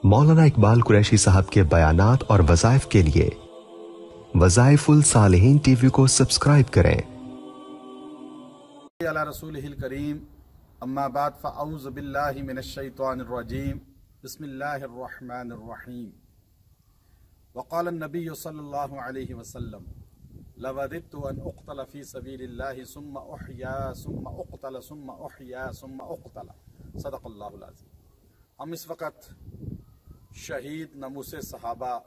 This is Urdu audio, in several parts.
مولانا اقبال قریشی صاحب کے بیانات اور وظائف کے لیے وظائف الصالحین ٹی وی کو سبسکرائب کریں۔ علی رسولہ الکریم، اما بعد فاعوذ باللہ من الشیطان الرجیم، بسم اللہ الرحمن الرحیم۔ وقال النبی صلی اللہ علیہ وسلم لوددت ان اقتل فی سبیل اللہ ثم احیا ثم اقتل ثم احیا ثم اقتل، صدق اللہ العظیم۔ ہم اس وقت شہید نموس صحابہ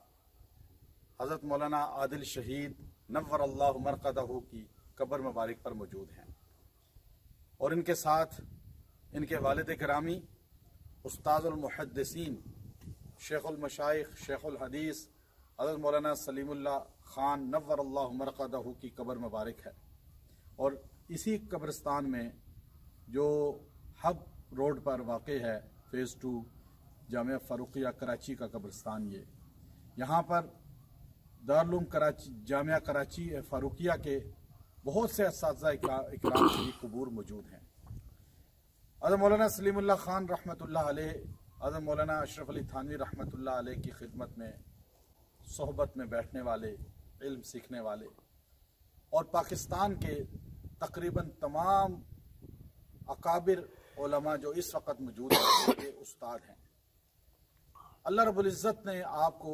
حضرت مولانا عادل شہید نور اللہ مرقدہ کی قبر مبارک پر موجود ہیں، اور ان کے ساتھ ان کے والد گرامی استاد المحدثین شیخ المشائخ شیخ الحدیث حضرت مولانا سلیم اللہ خان نور اللہ مرقدہ کی قبر مبارک ہے، اور اسی قبرستان میں جو ہب روڈ پر واقع ہے فیز 2 جامعہ فاروقیہ کراچی کا قبرستان، یہاں پر دارالعلوم کراچی جامعہ کراچی فاروقیہ کے بہت سے اساتذہ اکرام کی قبور موجود ہیں۔ حضرت مولانا سلیم اللہ خان رحمۃ اللہ علیہ، حضرت مولانا اشرف علی تھانوی رحمۃ اللہ علیہ کی خدمت میں صحبت میں بیٹھنے والے، علم سیکھنے والے، اور پاکستان کے تقریباً تمام اکابر علماء جو اس وقت موجود ہیں یہ استاد ہیں۔ اللہ رب العزت نے آپ کو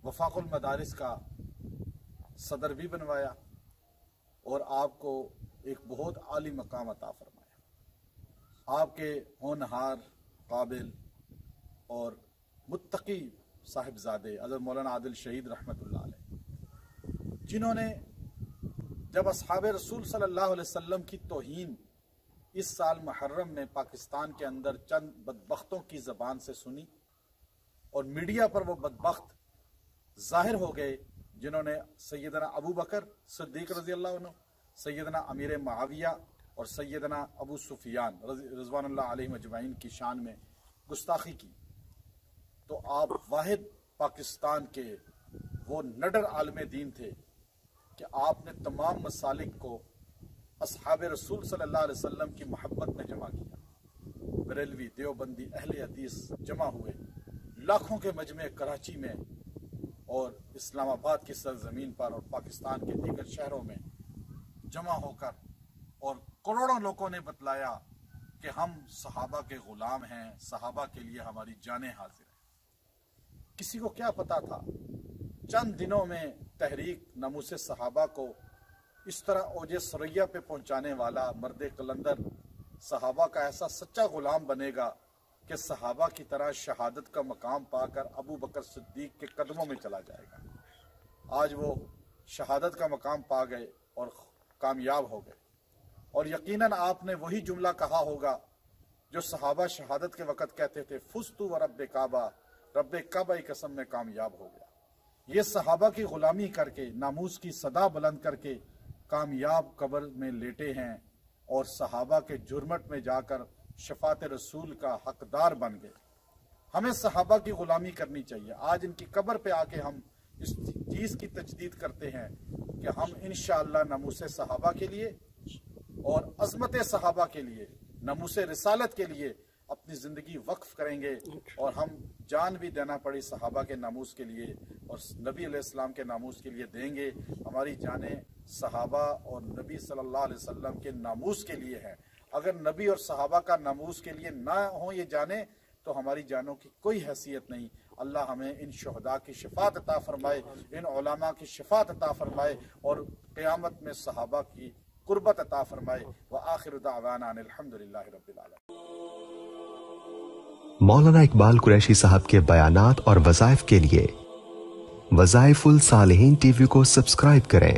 وفاق المدارس کا صدر بھی بنوایا اور آپ کو ایک بہت عالی مقام عطا فرمایا۔ آپ کے ہونہار، قابل اور متقی صاحبزادے حضرت مولانا عادل شہید رحمۃ اللہ علیہ، جنہوں نے جب اصحاب رسول صلی اللہ علیہ وسلم کی توہین اس سال محرم میں پاکستان کے اندر چند بدبختوں کی زبان سے سنی، اور میڈیا پر وہ بدبخت ظاہر ہو گئے جنہوں نے سیدنا ابو بکر صدیق رضی اللہ عنہ، سیدنا امیر معاویہ اور سیدنا ابو سفیان رضوان اللہ علیہ مجمعین کی شان میں گستاخی کی، تو آپ واحد پاکستان کے وہ نڈر عالم دین تھے کہ آپ نے تمام مسالک کو اصحاب رسول صلی اللہ علیہ وسلم کی محبت میں جمع کیا۔ بریلوی، دیوبندی، اہل حدیث جمع ہوئے لاکھوں کے مجمع کراچی میں اور اسلام آباد کی سرزمین پر اور پاکستان کے دیگر شہروں میں جمع ہو کر، اور کروڑوں لوگوں نے بتلایا کہ ہم صحابہ کے غلام ہیں، صحابہ کے لیے ہماری جانیں حاضر ہیں۔ کسی کو کیا پتا تھا چند دنوں میں تحریک ناموس صحابہ کو اس طرح اوج ثریا پہ پہنچانے والا مرد قلندر صحابہ کا ایسا سچا غلام بنے گا کہ صحابہ کی طرح شہادت کا مقام پا کر ابو بکر صدیق کے قدموں میں چلا جائے گا۔ آج وہ شہادت کا مقام پا گئے اور کامیاب ہو گئے، اور یقیناً آپ نے وہی جملہ کہا ہوگا جو صحابہ شہادت کے وقت کہتے تھے، فزتو و رب کعبہ، رب کعبہ کی قسم میں کامیاب ہو گیا۔ یہ صحابہ کی غلامی کر کے، ناموس کی صدا بلند کر کے کامیاب قبر میں لیٹے ہیں، اور صحابہ کے جرمٹ میں جا کر شفاعت رسول کا حقدار بن گئے۔ ہمیں صحابہ کی غلامی کرنی چاہیے۔ آج ان کی قبر پہ آ کے ہم اس چیز کی تجدید کرتے ہیں کہ ہم انشاءاللہ ناموس صحابہ کے لیے اور عظمت صحابہ کے لیے، ناموس رسالت کے لیے اپنی زندگی وقف کریں گے، اور ہم جان بھی دینا پڑی صحابہ کے ناموس کے لیے اور نبی علیہ السلام کے ناموس کے لیے دیں گے۔ ہماری جانیں صحابہ اور نبی صلی اللہ علیہ وسلم کے ناموس کے لیے ہیں۔ اگر نبی اور صحابہ کا ناموس کے لیے نہ ہوں یہ جانیں تو ہماری جانوں کی کوئی حیثیت نہیں۔ اللہ ہمیں ان شہداء کی شفاعت عطا فرمائے، ان علماء کی شفاعت عطا فرمائے، اور قیامت میں صحابہ کی قربت عطا فرمائے۔ وآخر دعوانا ان الحمدللہ رب العالمین۔ مولانا اقبال قریشی صاحب کے بیانات اور وظائف کے لیے وظائف الصالحین ٹی وی کو سبسکرائب کریں۔